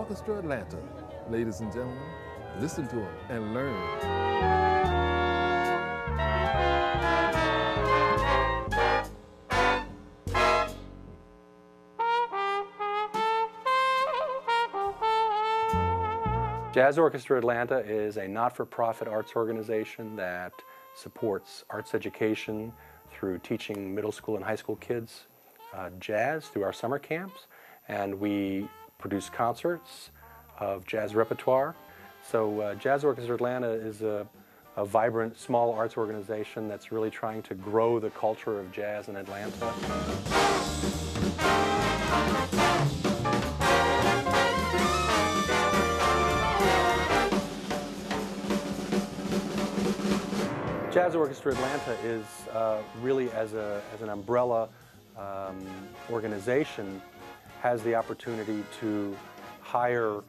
Orchestra Atlanta. Ladies and gentlemen, listen to them and learn. Jazz Orchestra Atlanta is a not-for-profit arts organization that supports arts education through teaching middle school and high school kids jazz through our summer camps, and we produce concerts of jazz repertoire. So Jazz Orchestra Atlanta is a vibrant small arts organization that's really trying to grow the culture of jazz in Atlanta. Jazz Orchestra Atlanta is really, as an umbrella organization, has the opportunity to hire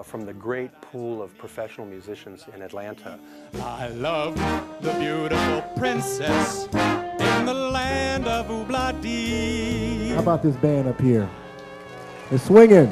from the great pool of professional musicians in Atlanta. I love the beautiful princess in the land of Oobla-dee. How about this band up here? They're swinging.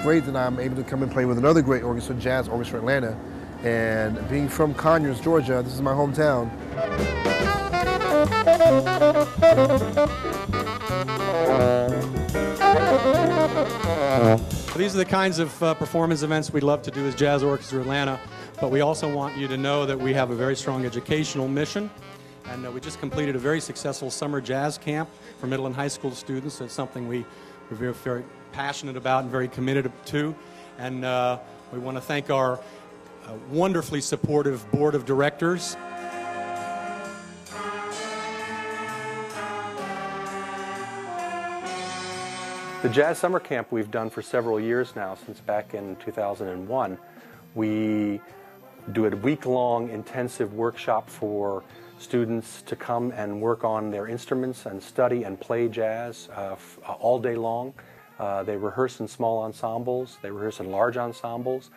Great that I'm able to come and play with another great orchestra, Jazz Orchestra Atlanta, and being from Conyers, Georgia, this is my hometown. These are the kinds of performance events we'd love to do as Jazz Orchestra Atlanta, but we also want you to know that we have a very strong educational mission, and we just completed a very successful summer jazz camp for middle and high school students. It's something we're very passionate about and very committed to, and we want to thank our wonderfully supportive board of directors. The Jazz Summer Camp we've done for several years now, since back in 2001. We do a week-long intensive workshop for students to come and work on their instruments and study and play jazz all day long. They rehearse in small ensembles, they rehearse in large ensembles.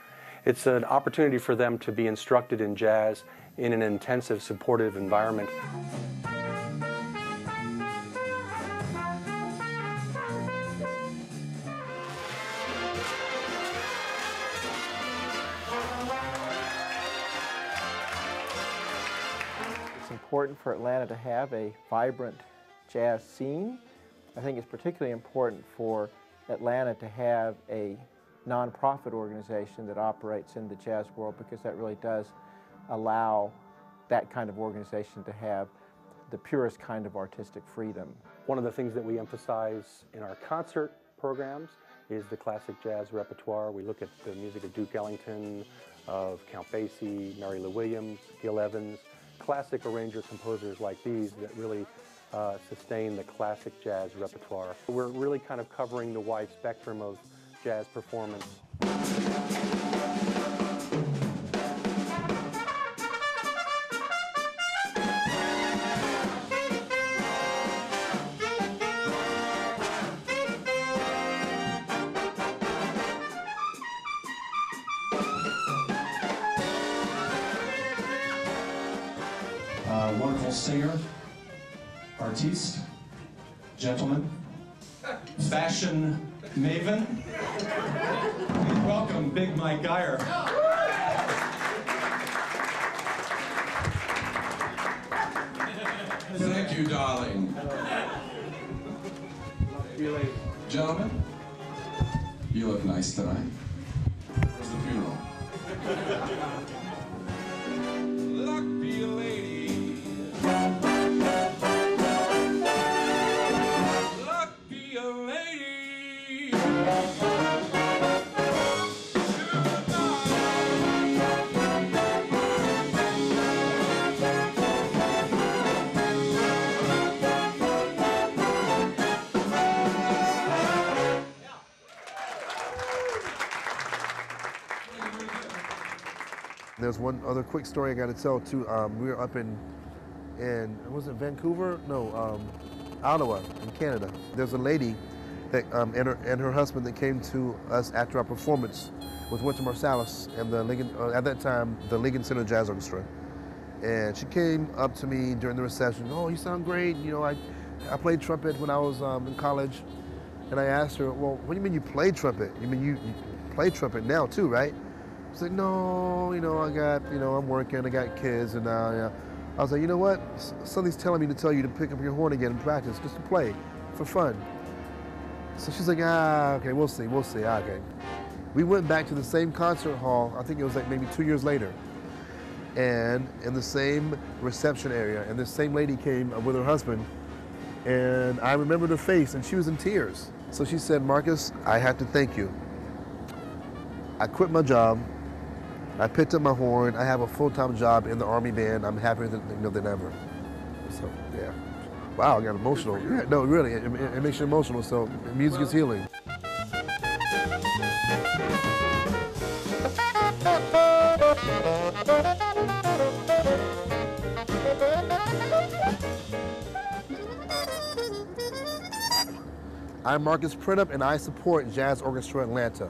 It's an opportunity for them to be instructed in jazz in an intensive, supportive environment. It's important for Atlanta to have a vibrant jazz scene. I think it's particularly important for Atlanta to have a nonprofit organization that operates in the jazz world, because that really does allow that kind of organization to have the purest kind of artistic freedom. One of the things that we emphasize in our concert programs is the classic jazz repertoire. We look at the music of Duke Ellington, of Count Basie, Mary Lou Williams, Gil Evans, classic arranger composers like these that really sustain the classic jazz repertoire. We're really kind of covering the wide spectrum of jazz performance. Wonderful singer, artiste, gentleman, fashion maven. Please welcome Big Mike Geyer. Thank you, darling. Gentlemen, you look nice tonight. Where's the funeral? Luck be a lady. Luck be a lady. There's one other quick story I got to tell too. We were up in was it Vancouver? No, Ottawa in Canada. There's a lady, that, and her husband that came to us after our performance with Winter Marsalis and the Lincoln, at that time, the Lincoln Center Jazz Orchestra. And she came up to me during the reception, "Oh, you sound great. You know, I played trumpet when I was in college." And I asked her, "Well, what do you mean you play trumpet? You mean you play trumpet now too, right?" She's like, "No, you know, I'm working, I got kids, and I was like, you know what? Something's telling me to tell you to pick up your horn again and practice, just to play, for fun." So she's like, okay, we'll see, okay. We went back to the same concert hall, I think it was like maybe 2 years later, and in the same reception area, and this same lady came with her husband, and I remembered her face, and she was in tears. So she said, "Marcus, I have to thank you. I quit my job, I picked up my horn, I have a full-time job in the Army band, I'm happier than ever." So, yeah. Wow, I got emotional. Yeah, no, really, it makes you emotional, so music is healing. I'm Marcus Printup, and I support Jazz Orchestra Atlanta.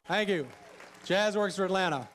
Thank you. Jazz Orchestra Atlanta.